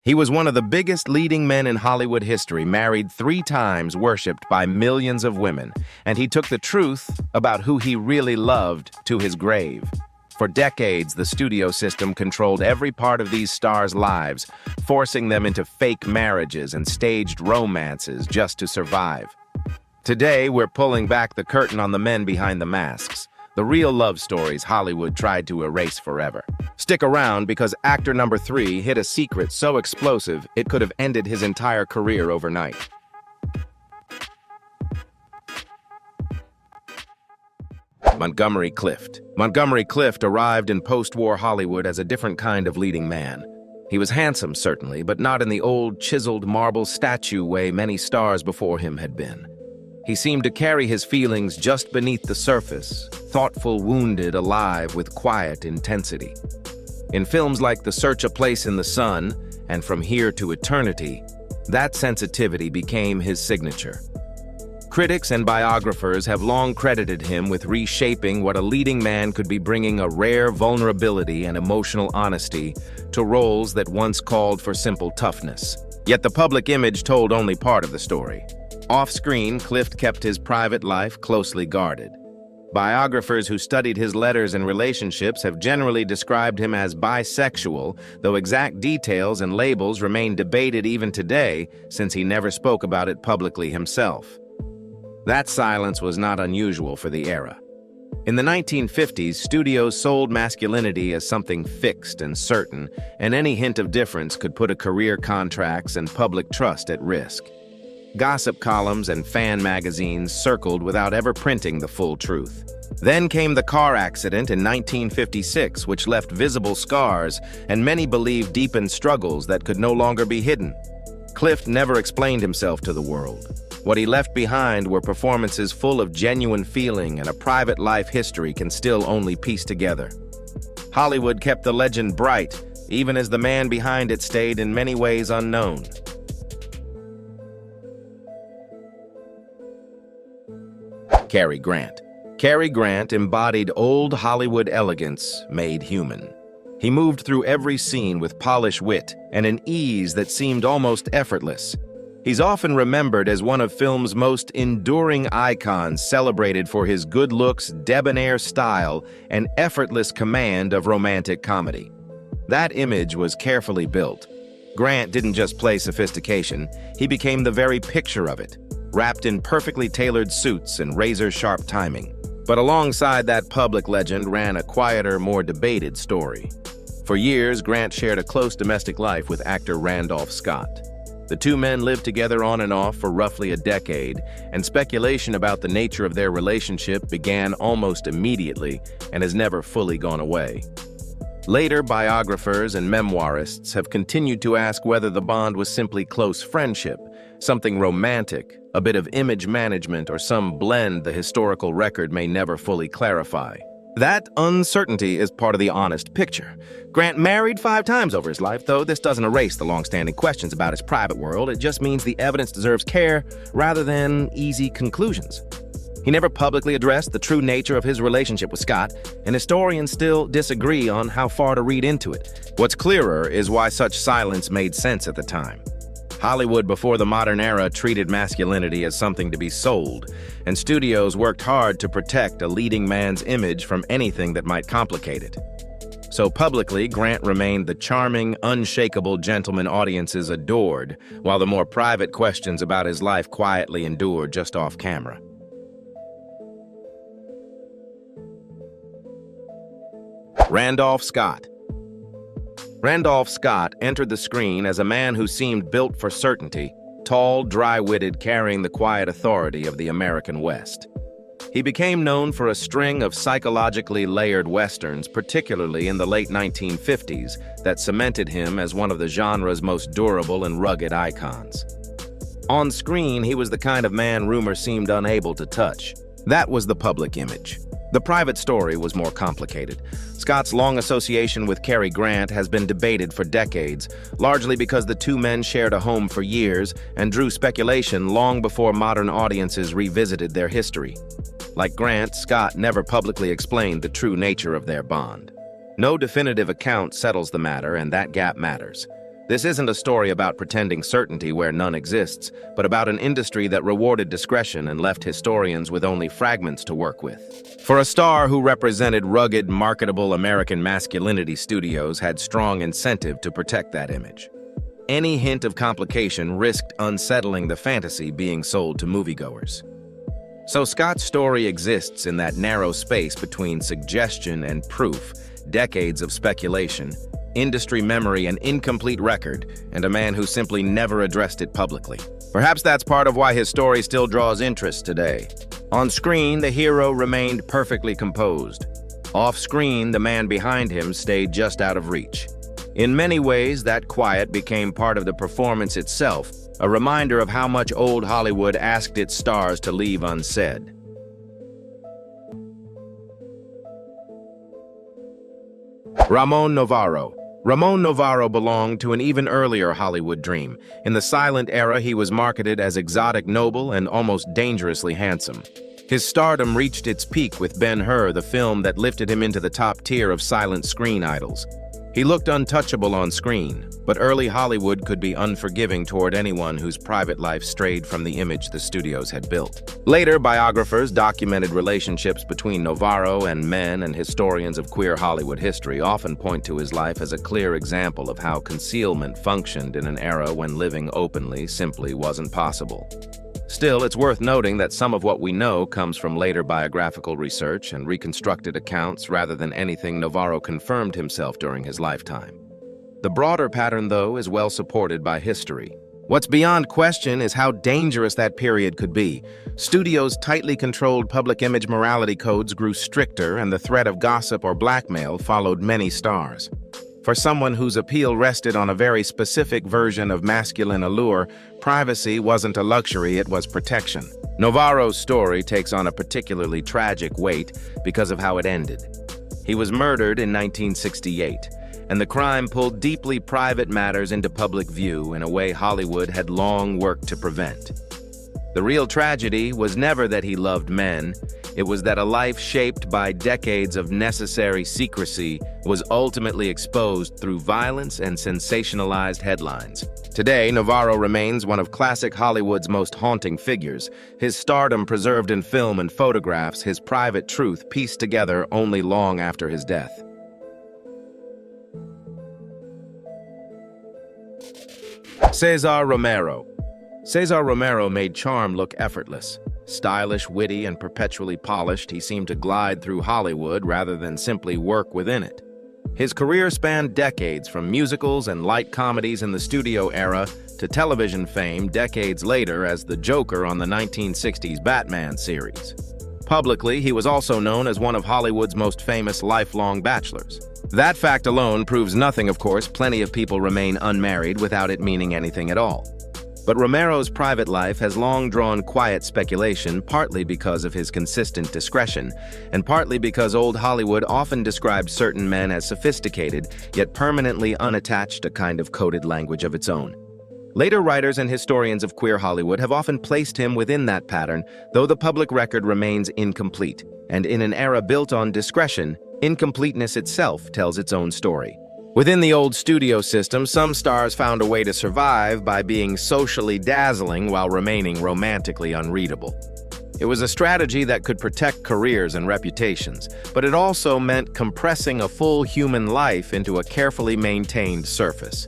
He was one of the biggest leading men in Hollywood history, married 3 times, worshipped by millions of women, and he took the truth about who he really loved to his grave. For decades, the studio system controlled every part of these stars' lives, forcing them into fake marriages and staged romances just to survive. Today, we're pulling back the curtain on the men behind the masks, the real love stories Hollywood tried to erase forever. Stick around because actor number 3 hid a secret so explosive it could have ended his entire career overnight. Montgomery Clift. Montgomery Clift arrived in post-war Hollywood as a different kind of leading man. He was handsome, certainly, but not in the old, chiseled marble statue way many stars before him had been. He seemed to carry his feelings just beneath the surface, thoughtful, wounded, alive with quiet intensity. In films like The Search a Place in the Sun and From Here to Eternity, that sensitivity became his signature. Critics and biographers have long credited him with reshaping what a leading man could be, bringing a rare vulnerability and emotional honesty to roles that once called for simple toughness. Yet the public image told only part of the story. Off-screen, Clift kept his private life closely guarded. Biographers who studied his letters and relationships have generally described him as bisexual, though exact details and labels remain debated even today, since he never spoke about it publicly himself. That silence was not unusual for the era. In the 1950s, studios sold masculinity as something fixed and certain, and any hint of difference could put a career, contracts, and public trust at risk. Gossip columns and fan magazines circled without ever printing the full truth. Then came the car accident in 1956, which left visible scars and many believed deepened struggles that could no longer be hidden. Clift never explained himself to the world. What he left behind were performances full of genuine feeling and a private life history can still only piece together. Hollywood kept the legend bright, even as the man behind it stayed in many ways unknown. Cary Grant. Cary Grant embodied old Hollywood elegance made human. He moved through every scene with polished wit and an ease that seemed almost effortless. He's often remembered as one of film's most enduring icons, celebrated for his good looks, debonair style, and effortless command of romantic comedy. That image was carefully built. Grant didn't just play sophistication, he became the very picture of it, wrapped in perfectly tailored suits and razor-sharp timing. But alongside that public legend ran a quieter, more debated story. For years, Grant shared a close domestic life with actor Randolph Scott. The two men lived together on and off for roughly a decade, and speculation about the nature of their relationship began almost immediately and has never fully gone away. Later, biographers and memoirists have continued to ask whether the bond was simply close friendship, something romantic, a bit of image management, or some blend the historical record may never fully clarify. That uncertainty is part of the honest picture. Grant married 5 times over his life, though this doesn't erase the long-standing questions about his private world. It just means the evidence deserves care rather than easy conclusions. He never publicly addressed the true nature of his relationship with Scott, and historians still disagree on how far to read into it. What's clearer is why such silence made sense at the time. Hollywood before the modern era treated masculinity as something to be sold, and studios worked hard to protect a leading man's image from anything that might complicate it. So publicly, Grant remained the charming, unshakable gentleman audiences adored, while the more private questions about his life quietly endured just off camera. Randolph Scott. Randolph Scott entered the screen as a man who seemed built for certainty, tall, dry-witted, carrying the quiet authority of the American West. He became known for a string of psychologically layered westerns, particularly in the late 1950s, that cemented him as one of the genre's most durable and rugged icons. On screen, he was the kind of man rumor seemed unable to touch. That was the public image. The private story was more complicated. Scott's long association with Cary Grant has been debated for decades, largely because the two men shared a home for years and drew speculation long before modern audiences revisited their history. Like Grant, Scott never publicly explained the true nature of their bond. No definitive account settles the matter, and that gap matters. This isn't a story about pretending certainty where none exists, but about an industry that rewarded discretion and left historians with only fragments to work with. For a star who represented rugged, marketable American masculinity, studios had strong incentive to protect that image. Any hint of complication risked unsettling the fantasy being sold to moviegoers. So Scott's story exists in that narrow space between suggestion and proof, decades of speculation, industry memory, an incomplete record, and a man who simply never addressed it publicly. Perhaps that's part of why his story still draws interest today. On screen, the hero remained perfectly composed. Off-screen, the man behind him stayed just out of reach. In many ways, that quiet became part of the performance itself, a reminder of how much old Hollywood asked its stars to leave unsaid. Ramon Novarro. Ramon Novarro belonged to an even earlier Hollywood dream. In the silent era, he was marketed as exotic noble and almost dangerously handsome. His stardom reached its peak with Ben-Hur, the film that lifted him into the top tier of silent screen idols. He looked untouchable on screen, but early Hollywood could be unforgiving toward anyone whose private life strayed from the image the studios had built. Later, biographers documented relationships between Novarro and men, and historians of queer Hollywood history often point to his life as a clear example of how concealment functioned in an era when living openly simply wasn't possible. Still, it's worth noting that some of what we know comes from later biographical research and reconstructed accounts rather than anything Novarro confirmed himself during his lifetime. The broader pattern, though, is well supported by history. What's beyond question is how dangerous that period could be. Studios' tightly controlled public image morality codes grew stricter, and the threat of gossip or blackmail followed many stars. For someone whose appeal rested on a very specific version of masculine allure, privacy wasn't a luxury, it was protection. Novarro's story takes on a particularly tragic weight because of how it ended. He was murdered in 1968, and the crime pulled deeply private matters into public view in a way Hollywood had long worked to prevent. The real tragedy was never that he loved men. It was that a life shaped by decades of necessary secrecy was ultimately exposed through violence and sensationalized headlines. Today, Novarro remains one of classic Hollywood's most haunting figures, his stardom preserved in film and photographs, his private truth pieced together only long after his death. Cesar Romero. Cesar Romero made charm look effortless. Stylish, witty, and perpetually polished, he seemed to glide through Hollywood rather than simply work within it. His career spanned decades, from musicals and light comedies in the studio era to television fame decades later as the Joker on the 1960s Batman series. Publicly, he was also known as one of Hollywood's most famous lifelong bachelors. That fact alone proves nothing, of course. Plenty of people remain unmarried without it meaning anything at all. But Romero's private life has long drawn quiet speculation, partly because of his consistent discretion, and partly because old Hollywood often described certain men as sophisticated, yet permanently unattached, a kind of coded language of its own. Later writers and historians of queer Hollywood have often placed him within that pattern, though the public record remains incomplete. And in an era built on discretion, incompleteness itself tells its own story. Within the old studio system, some stars found a way to survive by being socially dazzling while remaining romantically unreadable. It was a strategy that could protect careers and reputations, but it also meant compressing a full human life into a carefully maintained surface.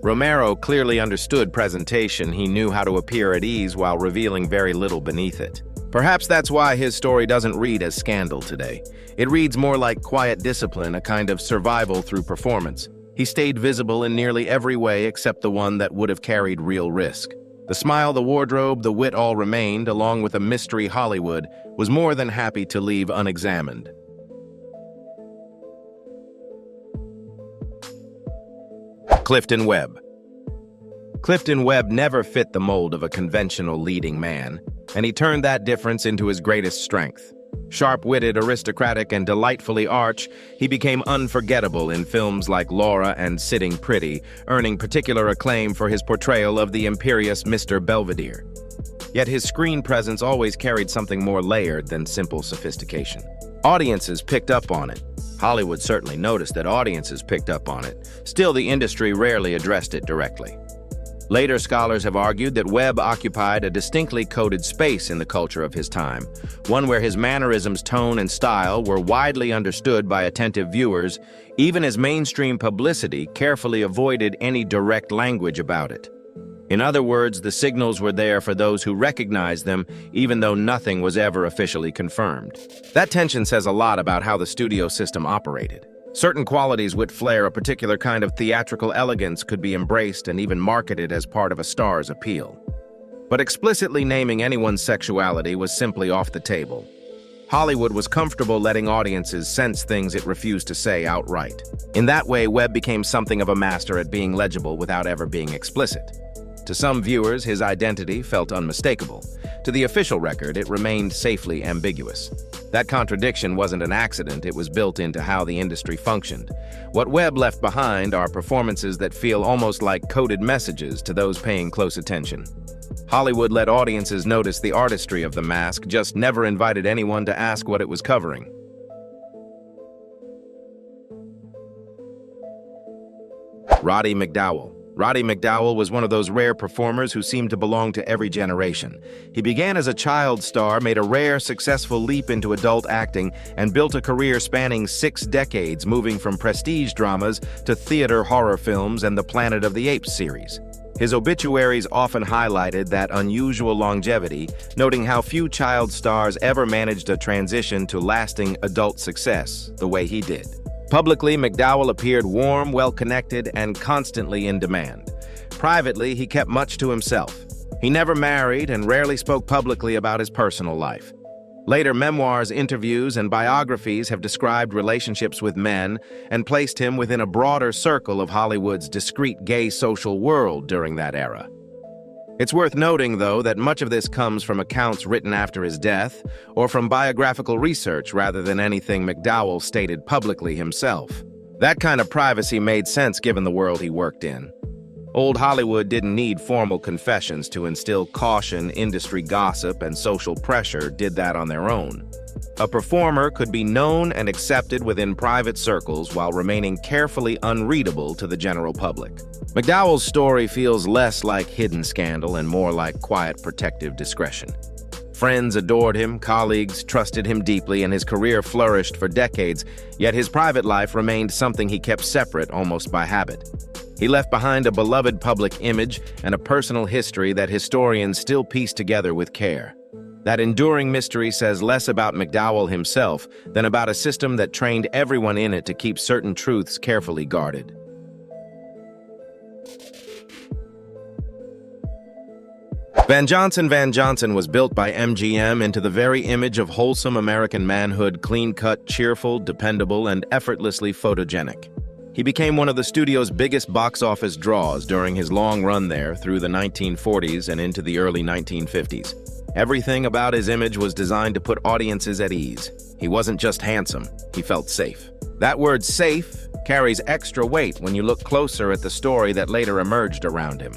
Romero clearly understood presentation. He knew how to appear at ease while revealing very little beneath it. Perhaps that's why his story doesn't read as scandal today. It reads more like quiet discipline, a kind of survival through performance. He stayed visible in nearly every way except the one that would have carried real risk. The smile, the wardrobe, the wit all remained, along with a mystery Hollywood was more than happy to leave unexamined. Clifton Webb. Clifton Webb never fit the mold of a conventional leading man, and he turned that difference into his greatest strength. Sharp-witted, aristocratic, and delightfully arch, he became unforgettable in films like Laura and Sitting Pretty, earning particular acclaim for his portrayal of the imperious Mr. Belvedere. Yet his screen presence always carried something more layered than simple sophistication. Audiences picked up on it. Hollywood certainly noticed that audiences picked up on it. Still, the industry rarely addressed it directly. Later scholars have argued that Webb occupied a distinctly coded space in the culture of his time, one where his mannerisms, tone, and style were widely understood by attentive viewers, even as mainstream publicity carefully avoided any direct language about it. In other words, the signals were there for those who recognized them, even though nothing was ever officially confirmed. That tension says a lot about how the studio system operated. Certain qualities would flair a particular kind of theatrical elegance could be embraced and even marketed as part of a star's appeal. But explicitly naming anyone's sexuality was simply off the table. Hollywood was comfortable letting audiences sense things it refused to say outright. In that way, Webb became something of a master at being legible without ever being explicit. To some viewers, his identity felt unmistakable. To the official record, it remained safely ambiguous. That contradiction wasn't an accident, it was built into how the industry functioned. What Webb left behind are performances that feel almost like coded messages to those paying close attention. Hollywood let audiences notice the artistry of the mask, just never invited anyone to ask what it was covering. Roddy McDowall. Roddy McDowall was one of those rare performers who seemed to belong to every generation. He began as a child star, made a rare, successful leap into adult acting, and built a career spanning 6 decades, moving from prestige dramas to theater horror films and the Planet of the Apes series. His obituaries often highlighted that unusual longevity, noting how few child stars ever managed a transition to lasting adult success the way he did. Publicly, McDowall appeared warm, well-connected, and constantly in demand. Privately, he kept much to himself. He never married and rarely spoke publicly about his personal life. Later memoirs, interviews, and biographies have described relationships with men and placed him within a broader circle of Hollywood's discreet gay social world during that era. It's worth noting, though, that much of this comes from accounts written after his death or from biographical research rather than anything McDowall stated publicly himself. That kind of privacy made sense given the world he worked in. Old Hollywood didn't need formal confessions to instill caution. Industry gossip and social pressure did that on their own. A performer could be known and accepted within private circles while remaining carefully unreadable to the general public. McDowall's story feels less like hidden scandal and more like quiet protective discretion. Friends adored him, colleagues trusted him deeply, and his career flourished for decades, yet his private life remained something he kept separate almost by habit. He left behind a beloved public image and a personal history that historians still piece together with care. That enduring mystery says less about McDowall himself than about a system that trained everyone in it to keep certain truths carefully guarded. Van Johnson was built by MGM into the very image of wholesome American manhood, clean-cut, cheerful, dependable, and effortlessly photogenic. He became one of the studio's biggest box office draws during his long run there through the 1940s and into the early 1950s. Everything about his image was designed to put audiences at ease. He wasn't just handsome, he felt safe. That word safe carries extra weight when you look closer at the story that later emerged around him.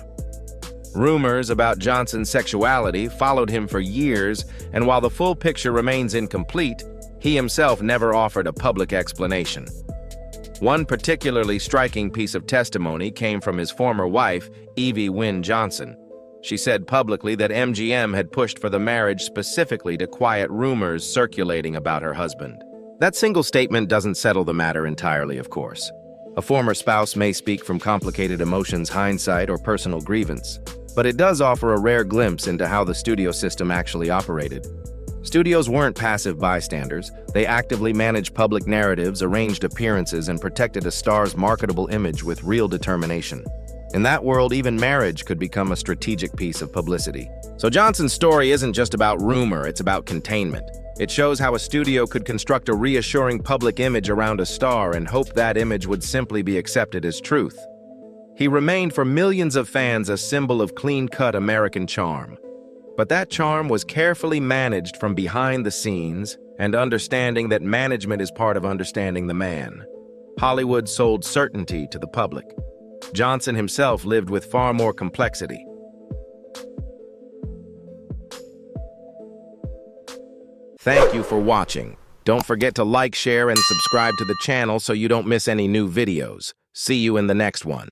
Rumors about Johnson's sexuality followed him for years, and while the full picture remains incomplete, he himself never offered a public explanation. One particularly striking piece of testimony came from his former wife, Evie Wynne Johnson. She said publicly that MGM had pushed for the marriage specifically to quiet rumors circulating about her husband. That single statement doesn't settle the matter entirely, of course. A former spouse may speak from complicated emotions, hindsight, or personal grievance, but it does offer a rare glimpse into how the studio system actually operated. Studios weren't passive bystanders. They actively managed public narratives, arranged appearances, and protected a star's marketable image with real determination. In that world, even marriage could become a strategic piece of publicity. So Johnson's story isn't just about rumor, it's about containment. It shows how a studio could construct a reassuring public image around a star and hope that image would simply be accepted as truth. He remained for millions of fans a symbol of clean-cut American charm. But that charm was carefully managed from behind the scenes, and understanding that management is part of understanding the man. Hollywood sold certainty to the public. Johnson himself lived with far more complexity. Thank you for watching. Don't forget to like, share, and subscribe to the channel so you don't miss any new videos. See you in the next one.